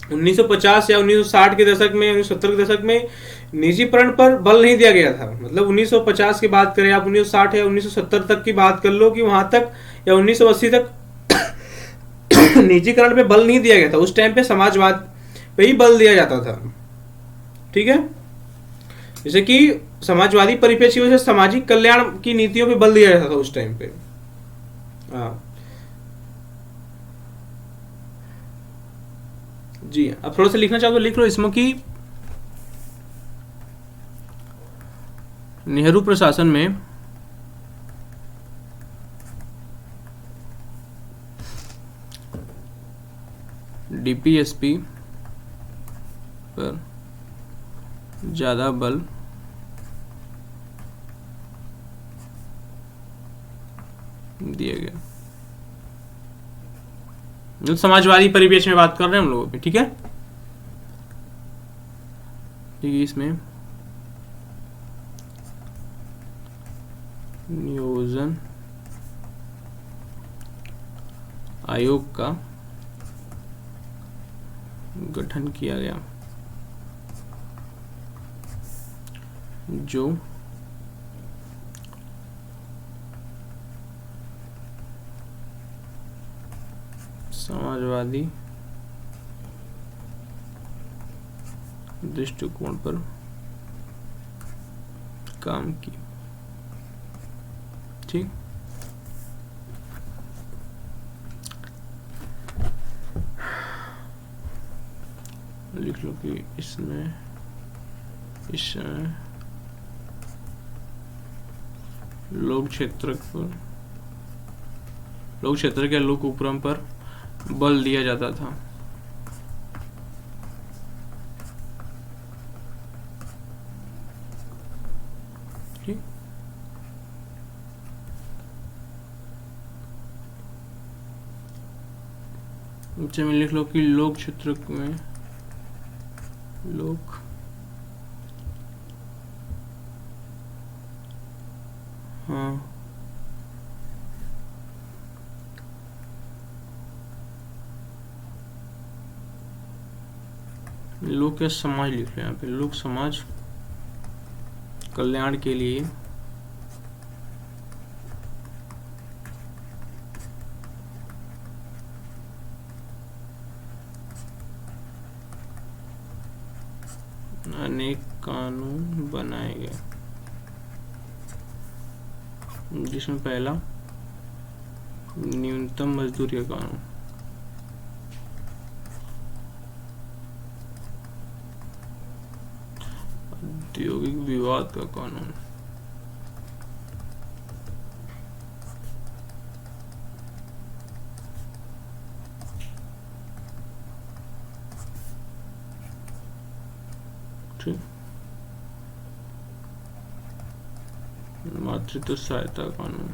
1950 या 1960 के दशक में, 1970 के दशक में निजीकरण पर बल नहीं दिया गया था। मतलब 1950 की बात करें आप, 1960 या 1970 तक की बात कर लो, कि वहां तक या 1980 तक निजीकरण पे बल नहीं दिया गया था। उस टाइम पे समाजवाद पे ही बल दिया जाता था। ठीक है, जैसे कि समाजवादी परिप्रेक्ष्य से सामाजिक कल्याण की नीतियों पे बल दिया जाता था उस टाइम पे। हाँ जी, अब थोड़ा सा लिखना चाहो तो लिख लो इसमें कि नेहरू प्रशासन में डीपीएसपी पर ज्यादा बल दिया गया। जो समाजवादी परिवेश में बात कर रहे हैं हम लोग अभी। ठीक है, इसमें नियोजन आयोग का गठन किया गया, जो समाजवादी दृष्टिकोण पर काम की। ठीक, लिख लो कि इसमें लोक क्षेत्र के लोक उपक्रम पर बल दिया जाता था। ठीक, में लिख लो कि लोक क्षेत्र में लोक या समाज लिख लो यहाँ पे, लोक समाज कल्याण के लिए अनेक कानून बनाए गए, जिसमें पहला न्यूनतम मजदूरी का कानून, औद्योगिक विवाद का कानून, मातृत्व सहायता कानून,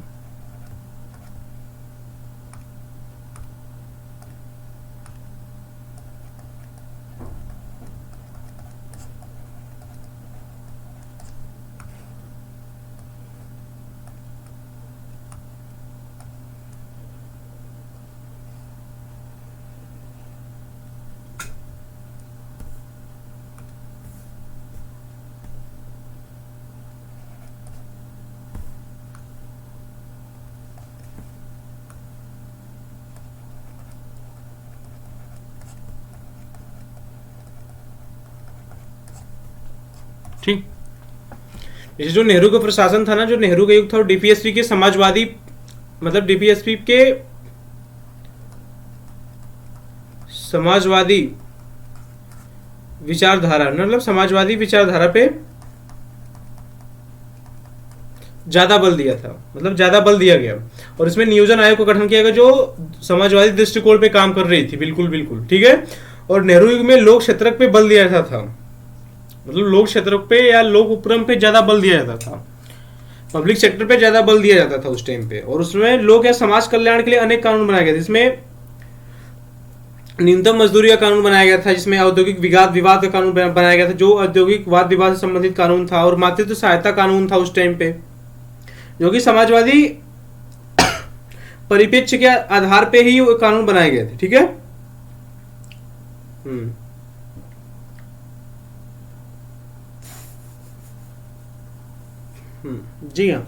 ठीक। जैसे जो नेहरू का प्रशासन था ना, जो नेहरू का युग था, डीपीएसपी के समाजवादी, मतलब डीपीएसपी के समाजवादी विचारधारा, मतलब समाजवादी विचारधारा पे ज्यादा बल दिया था, मतलब ज्यादा बल दिया गया। और इसमें नियोजन आयोग का गठन किया गया जो समाजवादी दृष्टिकोण पे काम कर रही थी, बिल्कुल बिल्कुल ठीक है। और नेहरू युग में लोक क्षेत्रक पे बल दिया जाता था, मतलब लोक क्षेत्रक पे या लोक उपक्रम पे ज्यादा बल दिया जाता था, पब्लिक सेक्टर पे ज्यादा बल दिया जाता था उस टाइम पे। और उसमें लोक या समाज कल्याण के लिए अनेक कानून बनाए गए, जिसमें न्यूनतम मजदूरी का कानून बनाया गया था, जिसमें औद्योगिक विवाद विवाद का कानून बनाया गया था, जो औद्योगिक वाद विवाद से संबंधित कानून था। और मातृत्व सहायता कानून था उस टाइम पे, जो कि समाजवादी परिप्रेक्ष्य के आधार पे ही वो कानून बनाए गए थे, ठीक है। जी हाँ।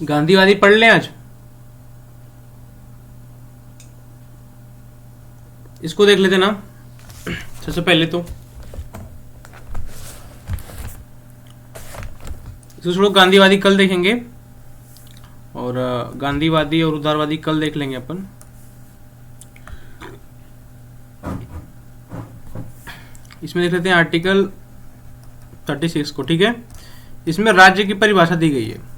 गांधीवादी पढ़ लें आज, इसको देख लेते ना सबसे पहले तो। इसको छोड़ो, गांधीवादी कल देखेंगे, और गांधीवादी और उदारवादी कल देख लेंगे अपन। इसमें देख लेते हैं आर्टिकल 36 को, ठीक है। इसमें राज्य की परिभाषा दी गई है।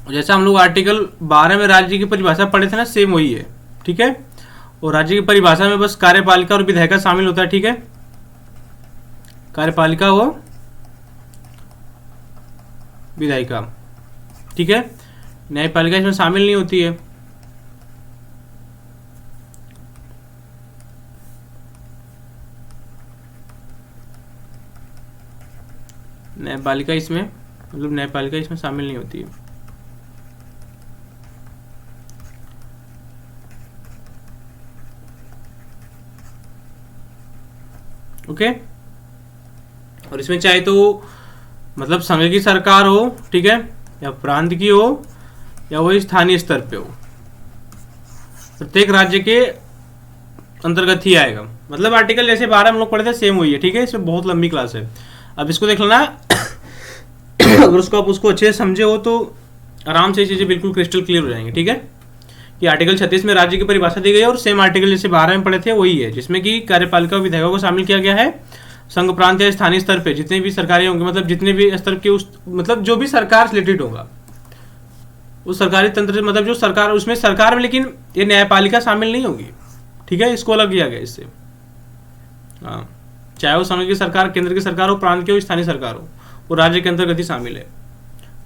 जैसे हम लोग आर्टिकल 12 में राज्य की परिभाषा पढ़े थे ना, सेम वही है, ठीक है। और राज्य की परिभाषा में बस कार्यपालिका और विधायिका शामिल होता है, ठीक है। कार्यपालिका व विधायिका, ठीक है। न्यायपालिका इसमें शामिल नहीं होती है। न्यायपालिका इसमें, मतलब न्यायपालिका इसमें शामिल नहीं होती है। ओके। और इसमें चाहे तो मतलब संघ की सरकार हो, ठीक है, या प्रांत की हो, या वही स्थानीय स्तर पे हो, प्रत्येक राज्य के अंतर्गत ही आएगा। मतलब आर्टिकल जैसे 12 हम लोग पढ़े थे सेम वही है, ठीक है। इसमें बहुत लंबी क्लास है, अब इसको देख लेना। अगर उसको आप उसको अच्छे से समझे हो तो आराम से चीजें बिल्कुल क्रिस्टल क्लियर हो जाएंगी, ठीक है। कि आर्टिकल 36 में राज्य की परिभाषा दी गई है, और सेम आर्टिकल जैसे 12 में पढ़े थे वही है, जिसमें कि कार्यपालिका विधायकों को शामिल किया गया है। संघ प्रांत या स्थानीय स्तर पे जितने भी सरकारी होंगे, मतलब जितने भी स्तर के उस, मतलब जो भी सरकार से रिलेटेड होगा उस सरकारी तंत्र से, मतलब जो सरकार, उसमें सरकार में लेकिन ये न्यायपालिका शामिल नहीं होगी, ठीक है। इसको अलग किया गया इससे। हाँ, चाहे वो संघ की सरकार, केंद्र की सरकार हो, प्रांत की हो, स्थानीय सरकार हो, वो राज्य के अंतर्गत ही शामिल है।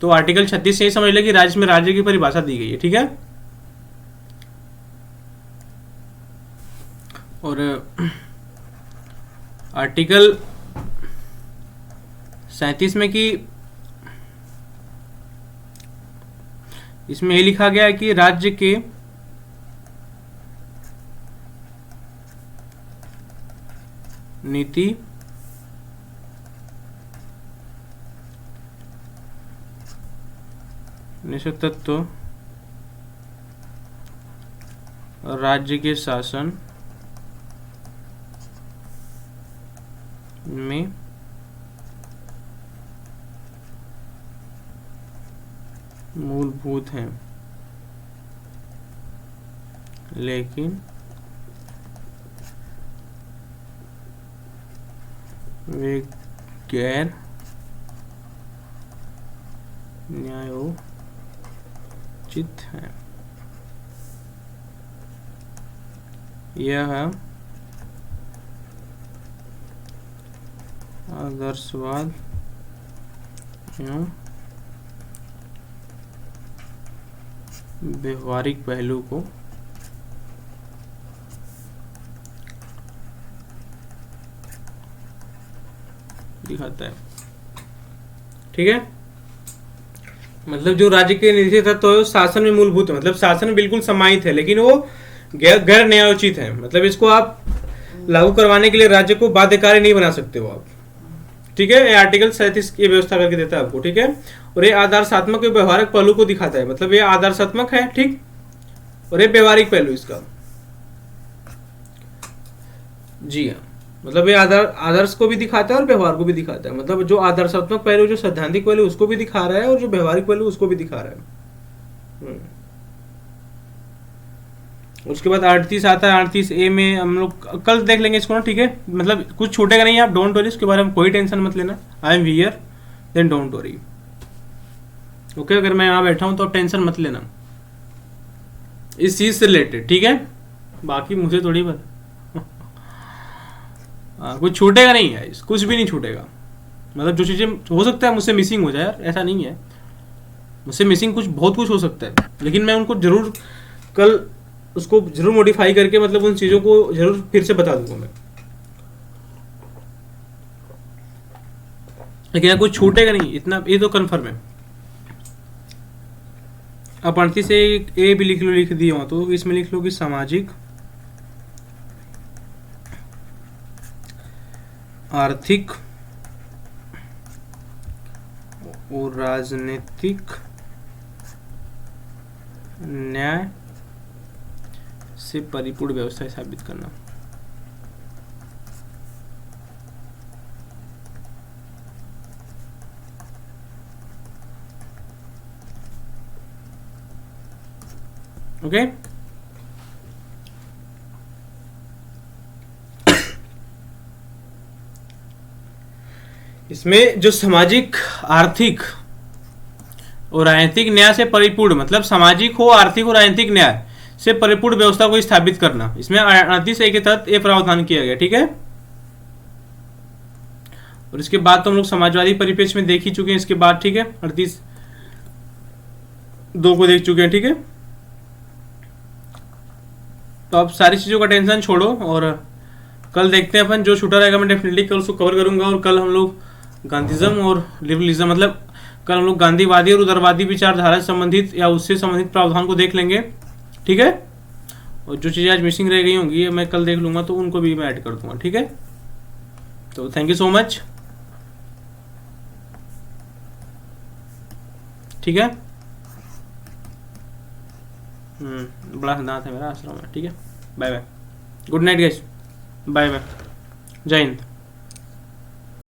तो आर्टिकल 36 से ही समझ ले कि राज्य में राज्य की परिभाषा दी गई है, ठीक है। और आर्टिकल 37 में कि इसमें ये लिखा गया है कि राज्य के नीति निश्चित तत्व राज्य के शासन में मूलभूत हैं, लेकिन वे गैर न्यायोचित हैं। यह आदर्शवाद एवं व्यवहारिक पहलू को दिखाता है। ठीक है, मतलब जो राज्य के निजी तत्व है शासन में मूलभूत है, मतलब शासन में बिल्कुल समाहित है, लेकिन वो गैर न्यायोचित है। मतलब इसको आप लागू करवाने के लिए राज्य को बाध्यकारी नहीं बना सकते हो आप। ठीक है, ये आर्टिकल 37 की व्यवस्था करके देता है आपको। ठीक है, और ये आदर्शात्मक व्यवहारिक पहलू को दिखाता है, मतलब ये आदर्शात्मक है। ठीक, और ये व्यवहारिक पहलू इसका, जी हाँ, मतलब ये आदर्श को भी दिखाता है और व्यवहार को भी दिखाता है। मतलब जो आदर्शात्मक पहलू, जो सैद्धांतिक पहलू, उसको भी दिखा रहा है, और जो व्यवहारिक पहलू उसको भी दिखा रहा है। उसके बाद 38 आता है। 38A में हम लोग कल देख लेंगे इसको ना। ठीक है, मतलब कुछ छूटेगा नहीं, आप डोंट वरी, इसके बारे में कोई टेंशन मत लेना। I am here then don't worry. Okay, अगर मैं यहाँ बैठा हूं तो आप टेंशन मत लेना इस चीज से रिलेटेड। ठीक है, बाकी मुझे थोड़ी बात कुछ छूटेगा नहीं है, कुछ भी नहीं छूटेगा। मतलब जो चीजें हो सकता है मुझसे मिसिंग हो जाए यार, ऐसा नहीं है, मुझसे मिसिंग कुछ बहुत कुछ हो सकता है, लेकिन मैं उनको जरूर कल उसको जरूर मॉडिफाई करके, मतलब उन चीजों को जरूर फिर से बता दूंगा मैं। लेकिन कुछ छूटेगा नहीं, इतना ये तो कंफर्म है। अब 38 से ए भी लिख दिया हो तो इसमें लिख लो कि सामाजिक, आर्थिक और राजनीतिक न्याय से परिपूर्ण व्यवस्था स्थापित करना। ओके, इसमें जो सामाजिक, आर्थिक और राजनीतिक न्याय से परिपूर्ण, मतलब सामाजिक हो, आर्थिक और राजनीतिक न्याय से परिपूर्ण व्यवस्था को स्थापित करना, इसमें 38A के तहत ये प्रावधान किया गया। ठीक है, और इसके बाद तो हम लोग समाजवादी परिप्रेक्ष्य में देख ही चुके हैं इसके बाद। ठीक है, 38(2) को देख चुके हैं। ठीक है, तो अब सारी चीजों का टेंशन छोड़ो, और कल देखते हैं अपन, जो छूटा रहेगा मैं डेफिनेटली कल उसको कवर करूंगा। और कल हम लोग गांधीज्म और लिबरलिज्म, मतलब कल हम लोग गांधीवादी और उदारवादी विचारधारा से संबंधित या उससे संबंधित प्रावधान को देख लेंगे। ठीक है, और जो चीजें आज मिसिंग रह गई होंगी मैं कल देख लूंगा, तो उनको भी मैं ऐड कर दूंगा। ठीक है, तो थैंक यू सो मच। ठीक है, बड़ा सिद्धांत है मेरा आश्रम में। ठीक है, bye bye, good night guys, bye bye, जय हिंद।